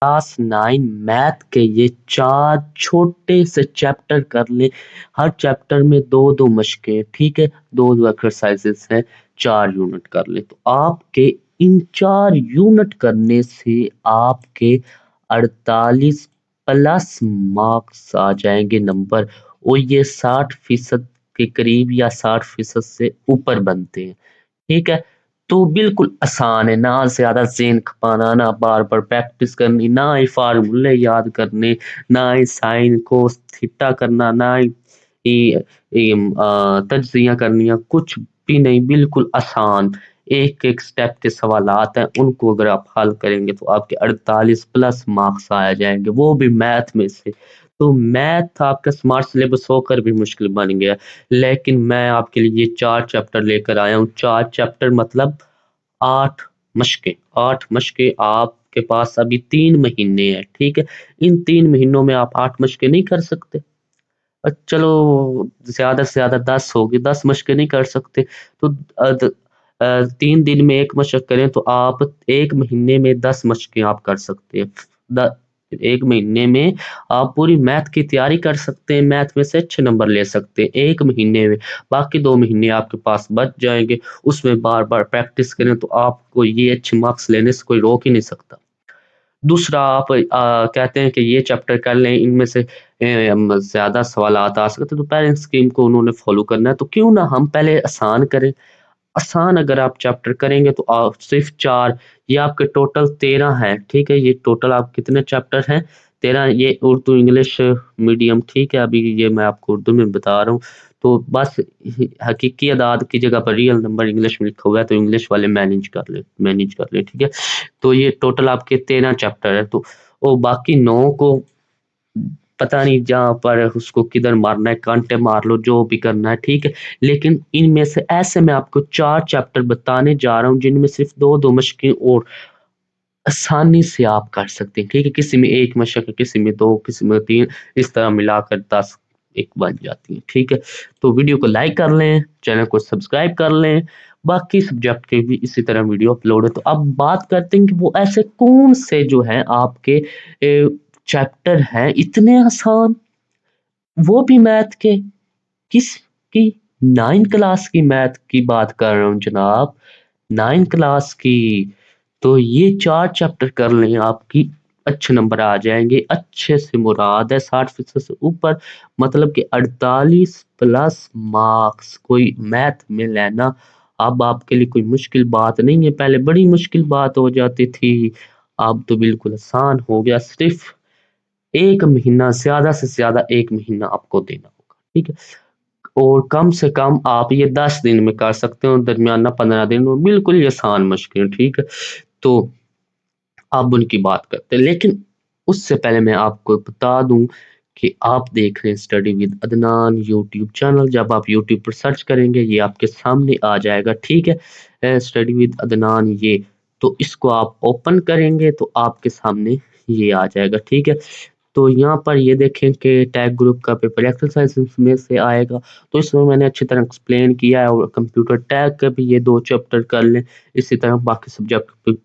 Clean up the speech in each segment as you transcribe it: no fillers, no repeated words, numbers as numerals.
Class 9 math के ये 4 छोटे से चैप्टर कर ले। हर चैप्टर में 2-2 मशकें, ठीक है, 2-2 एक्सरसाइजेस है, 4 यूनिट कर ले। तो आपके इन 4 यूनिट करने से आपके 48 प्लस मार्क्स आ जाएंगे नंबर, और ये 60% के करीब या 60% से ऊपर बनते हैं, ठीक है। तो बिल्कुल आसान है, ना ज्यादा ज़हन खपाना, ना बार बार प्रैक्टिस करनी, ना ही फार्मूले याद करने, ना ही साइन कोस थीटा करना, ना ही तज्जियां करनिया, कुछ भी नहीं, बिल्कुल आसान। एक एक स्टेप के सवालात हैं, उनको अगर आप हल करेंगे तो आपके 48 प्लस मार्क्स आ जाएंगे, वो भी मैथ में से। तो मैथ आपका स्मार्ट सिलेबस होकर भी मुश्किल बन गया, लेकिन मैं आपके लिए ये 4 चैप्टर लेकर आया हूँ। 4 चैप्टर मतलब 8 मशकें, 8 मशकें आपके पास अभी 3 महीने हैं, ठीक है। इन 3 महीनों में आप 8 मशकें नहीं कर सकते। चलो ज़्यादा से ज़्यादा 10 होगी, 10 मशकें नहीं कर सकते। तो 3 दिन में 1 मशक करें तो आप 1 महीने में 10 मशकें आप कर सकते हैं। द 1 महीने में आप पूरी मैथ की तैयारी कर सकते हैं, मैथ में से अच्छे नंबर ले सकते हैं 1 महीने में। बाकी 2 महीने आपके पास बच जाएँगे, उसमें बार-बार प्रैक्टिस करें तो आपको ये अच्छे मार्क्स लेने से कोई रोक ही नहीं सकता। दूसरा आप कहते हैं कि ये चैप्टर कर लें, इनमें से ज़्यादा सवालात आ सकते हैं, तो पेरेंट्स स्कीम को उन्होंने फ़ॉलो करना है, तो क्यों ना हम पहले आसान करें। आसान अगर आप चैप्टर करेंगे तो आप सिर्फ़ 4, ये आपके टोटल 13 हैं, ठीक है? ये टोटल आप कितने चैप्टर हैं? 13, ये उर्दू इंग्लिश मीडियम, ठीक है? अभी ये मैं आपको उर्दू में बता रहा हूँ। तो बस हकीकी अदाद की जगह पर रियल नंबर इंग्लिश में लिखा हुआ है, तो इंग्लिश वाले मैनेज कर लें, ठीक है? तो ये टोटल आपके 13 चैप्टर है, तो और बाकी 9 को पता नहीं जहाँ पर उसको किधर मारना है, कांटे मार लो, जो भी करना है, ठीक है। लेकिन इनमें से ऐसे मैं आपको 4 चैप्टर बताने जा रहा हूँ जिनमें सिर्फ़ 2-2 मशकें और आसानी से आप कर सकते हैं, ठीक है। किसी में 1 मशक है, किसी में 2, किसी में 3, इस तरह मिलाकर 10 एक बन जाती है, ठीक है। तो वीडियो को लाइक कर लें, चैनल को सब्सक्राइब कर लें, बाकी सब्जेक्ट के भी इसी तरह वीडियो अपलोड है। तो अब बात करते हैं कि वो ऐसे कौन से जो हैं आपके चैप्टर हैं इतने आसान, वो भी मैथ के। किसकी? 9 क्लास की मैथ की बात कर रहा हूँ जनाब, 9 क्लास की। तो ये 4 चैप्टर कर लें, आपकी अच्छे नंबर आ जाएँगे। अच्छे से मुराद है 60% से ऊपर, मतलब कि 48 प्लस मार्क्स कोई मैथ में लेना अब आपके लिए कोई मुश्किल बात नहीं है। पहले बड़ी मुश्किल बात हो जाती थी, अब तो बिल्कुल आसान हो गया। सिर्फ़ 1 महीना, ज़्यादा से ज़्यादा 1 महीना आपको देना होगा, ठीक है? और कम से कम आप ये 10 दिन में कर सकते हो, दरमियाना 15 दिन में, बिल्कुल ही आसान मशक़ें, ठीक है? तो अब उनकी बात करते हैं, लेकिन उससे पहले मैं आपको बता दूँ कि आप देख रहे हैं study with Adnan YouTube channel. जब आप यूट्यूब पर सर्च करेंगे, ये आपके सामने आ जाएगा, ठीक है? स्टडी विद अदनान ये, तो इसको आप ओपन करेंगे तो आपके सामने ये आ जाएगा, ठीक है? तो यहाँ पर ये देखें कि टैग ग्रुप का पेपर एक्सरसाइज में से आएगा, तो इसमें मैंने अच्छी तरह एक्सप्लेन किया है, और कंप्यूटर टैग के भी ये 2 चैप्टर कर लें। इसी तरह बाकी सब्जेक्ट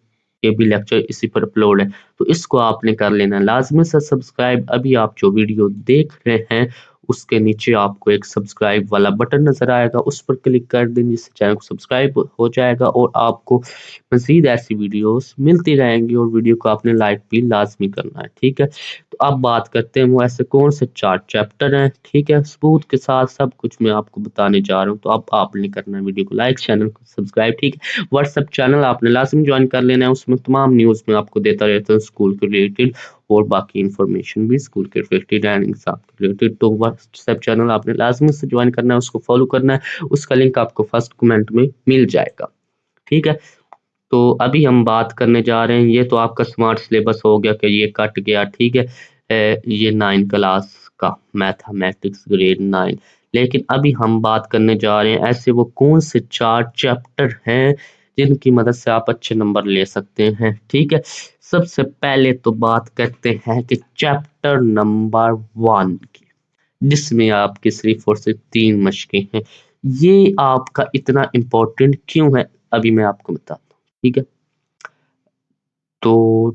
के भी लेक्चर इसी पर अपलोड है, तो इसको आपने कर लेना है लाज़मी से सब्सक्राइब। अभी आप जो वीडियो देख रहे हैं, उसके नीचे आपको एक सब्सक्राइब वाला बटन नज़र आएगा, उस पर क्लिक कर दें, जिससे चैनल को सब्सक्राइब हो जाएगा और आपको मज़ीद ऐसी वीडियोज़ मिलती रहेंगी, और वीडियो को आपने लाइक भी लाज़मी करना है, ठीक है? तो अब बात करते हैं वो ऐसे कौन से 4 चैप्टर हैं, ठीक है? सबूत के साथ सब कुछ मैं आपको बताने जा रहा हूँ, तो अब आपने करना है वीडियो को लाइक, चैनल को सब्सक्राइब, ठीक है? व्हाट्सएप चैनल आपने लाज़मी जॉइन कर लेना है, उसमें तमाम न्यूज़ मैं आपको देता रहता हूँ स्कूल के रिलेटेड, और बाकी इन्फॉर्मेशन भी स्कूल के रिलेटेड एंड एग्ज़ाम के रिलेटेड। तो व्हाट्सएप चैनल आपने लाज़मी से जॉइन करना है, उसको फॉलो करना है, उसका लिंक आपको फर्स्ट कमेंट में मिल जाएगा, ठीक है? तो अभी हम बात करने जा रहे हैं, ये तो आपका स्मार्ट सिलेबस हो गया कि ये कट गया, ठीक है। ये 9 क्लास का मैथमेटिक्स ग्रेड 9, लेकिन अभी हम बात करने जा रहे हैं ऐसे वो कौन से 4 चैप्टर हैं जिनकी मदद से आप अच्छे नंबर ले सकते हैं, ठीक है। सबसे पहले तो बात करते हैं कि चैप्टर नंबर 1 की, जिसमें आपकी सिर्फ और सिर्फ 3 मशकें हैं। ये आपका इतना इम्पोर्टेंट क्यों है, अभी मैं आपको बताता हूँ, ठीक है। तो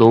2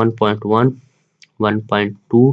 1.1 1.2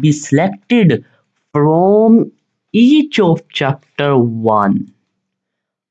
be selected from each of chapter 1.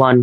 1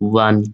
1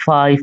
5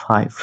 5.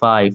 5.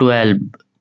12.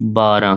12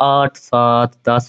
8 7 10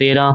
13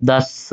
10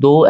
2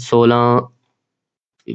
16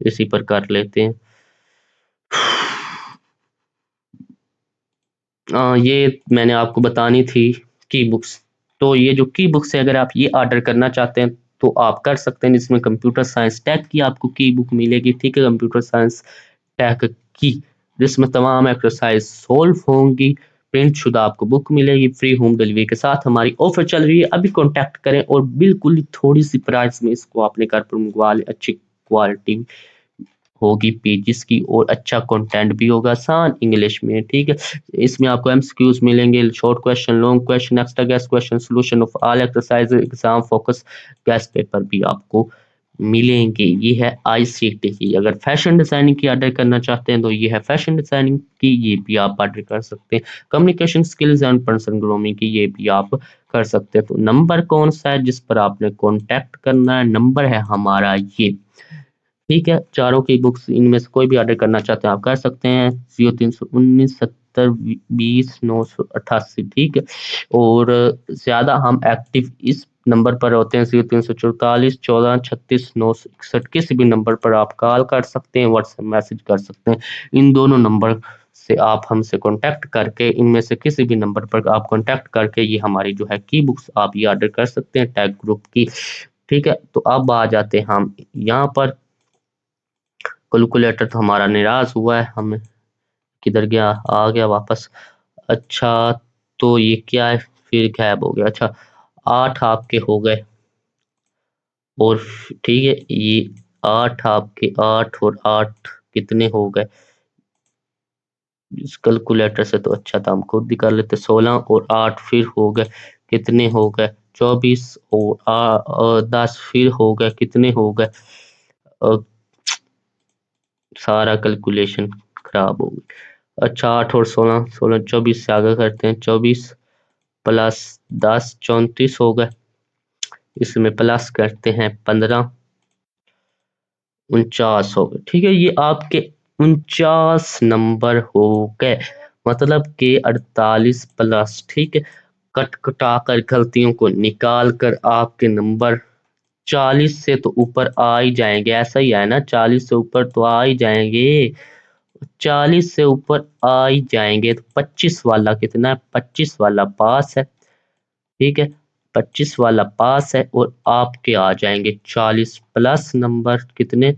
इसी पर कर लेते हैं। ये मैंने आपको बतानी थी की बुक्स। तो ये जो की बुक्स है, अगर आप ये ऑर्डर करना चाहते हैं तो आप कर सकते हैं। जिसमें कंप्यूटर साइंस टेक की आपको की बुक मिलेगी, ठीक है, कंप्यूटर साइंस टेक की, जिसमें तमाम एक्सरसाइज सोल्व होंगी। प्रिंट शुदा आपको बुक मिलेगी फ्री होम डिलीवरी के साथ। हमारी ऑफर चल रही है, अभी कॉन्टैक्ट करें और बिल्कुल ही थोड़ी सी प्राइस में इसको अपने घर पर मंगवा लें। अच्छी क्वालिटी होगी पेजेस की और अच्छा कंटेंट भी होगा आसान इंग्लिश में, ठीक है। इसमें आपको एमसीक्यूज मिलेंगे, short question, long question, extra guest question, solution of all exercise, exam focus guest paper भी आपको मिलेंगे। ये है आईसीटी की। अगर फैशन डिजाइनिंग की ऑर्डर करना चाहते हैं तो ये है फैशन डिजाइनिंग की, ये भी आप ऑर्डर कर सकते हैं। Communication skills and person grooming की, ये भी आप कर सकते हैं। तो नंबर कौन सा है जिस पर आपने कॉन्टैक्ट करना है? नंबर है हमारा ये, ठीक है। चारों की बुक्स इनमें से कोई भी ऑर्डर करना चाहते हैं आप कर सकते हैं। 0319 70 20 988, ठीक है। और ज्यादा हम एक्टिव इस नंबर पर होते हैं, 0344 14 36 961। किसी भी नंबर पर आप कॉल कर सकते हैं, व्हाट्सएप मैसेज कर सकते हैं। इन दोनों नंबर से आप हमसे कांटेक्ट करके, इनमें से किसी भी नंबर पर आप कांटेक्ट करके ये हमारी जो है की बुक्स आप ये ऑर्डर कर सकते हैं टैग ग्रुप की, ठीक है। तो अब आ जाते हैं हम यहाँ पर। कैलकुलेटर तो हमारा निराश हुआ है, हमें किधर गया, आ गया वापस। अच्छा, तो ये क्या है, फिर गायब हो गया। अच्छा, 8 आपके हो गए और ठीक है, ये 8 आपके, 8 और 8 कितने हो गए? इस कैलकुलेटर से तो अच्छा था हम खुद भी कर लेते। 16 और 8 फिर हो गए, कितने हो गए? 24 और 10 फिर हो गए, कितने हो गए? सारा कैलकुलेशन खराब हो गई। अच्छा, 8 और 16, 16 24 से आगे करते हैं। 24 प्लस 10 34 हो गए। इसमें प्लस करते हैं 15, 49 हो गए, ठीक है। ये आपके 49 नंबर हो गए, मतलब के 48 प्लस, ठीक है। कट कटा कर गलतियों को निकाल कर आपके नंबर 40 से तो ऊपर आ ही जाएंगे, ऐसा ही है ना? 40 से ऊपर तो आ ही जाएंगे, 40 से ऊपर आ ही जाएंगे। तो 25 वाला कितना है? 25 वाला पास है, ठीक है। 25 वाला पास है और आपके आ जाएंगे 40 प्लस नंबर, कितने?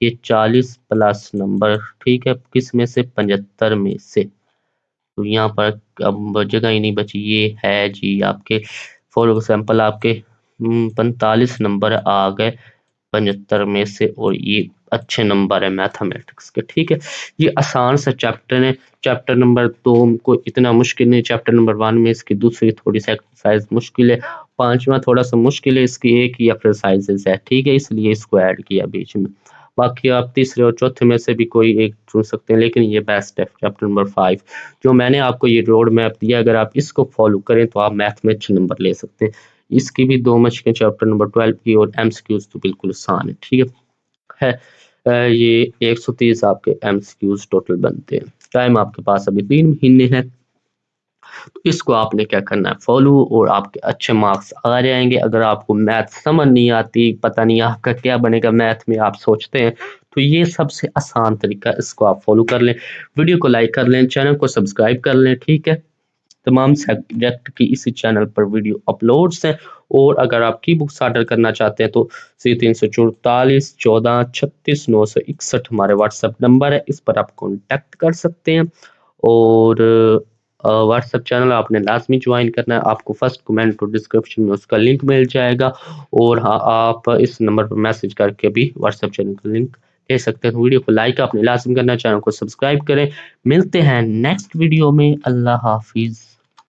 ये 40 प्लस नंबर, ठीक है। किस में से? 75 में से। तो यहाँ पर अब जगह ही नहीं बची। ये है जी आपके, फॉर एग्जाम्पल आपके 45 नंबर आ गए 75 में से, और ये अच्छे नंबर है मैथमेटिक्स के, ठीक है। ये आसान सा चैप्टर है। चैप्टर नंबर 2 को इतना मुश्किल नहीं। चैप्टर नंबर 1 में इसकी दूसरी थोड़ी सी एक्सरसाइज मुश्किल है, 5वां थोड़ा सा मुश्किल है, इसकी एक ही एक्सरसाइजेस है, ठीक है, इसलिए इसको ऐड किया बीच में। बाकी आप तीसरे और चौथे में से भी कोई एक चुन सकते हैं, लेकिन ये बेस्ट है चैप्टर नंबर 5। जो मैंने आपको ये रोड मैप दिया, अगर आप इसको फॉलो करें तो आप मैथ में अच्छे नंबर ले सकते हैं। इसकी भी 2 मशकें, चैप्टर नंबर 12 की, और एमसीक्यूज तो बिल्कुल आसान है, ठीक है। ये 130 आपके एमसीक्यूज टोटल बनते हैं। टाइम आपके पास अभी 3 महीने है, तो इसको आपने क्या करना है, फॉलो, और आपके अच्छे मार्क्स आ जाएंगे। अगर आपको मैथ समझ नहीं आती, पता नहीं आपका क्या बनेगा मैथ में, आप सोचते हैं, तो ये सबसे आसान तरीका, इसको आप फॉलो कर लें। वीडियो को लाइक कर लें, चैनल को सब्सक्राइब कर लें, ठीक है। तमाम सब्जेक्ट की इसी चैनल पर वीडियो अपलोड्स हैं। और अगर आप की बुक्स ऑर्डर करना चाहते हैं तो 0344 14 36 961 हमारे व्हाट्सएप नंबर है, इस पर आप कॉन्टैक्ट कर सकते हैं। और व्हाट्सएप चैनल आपने लाजमी ज्वाइन करना है, आपको फर्स्ट कमेंट और डिस्क्रिप्शन में उसका लिंक मिल जाएगा। और हाँ, आप इस नंबर पर मैसेज करके भी व्हाट्सएप चैनल का लिंक दे सकते हैं। वीडियो को लाइक आपने लाजमी करना, चैनल को सब्सक्राइब करें। मिलते हैं नेक्स्ट वीडियो में। अल्लाह हाफिज।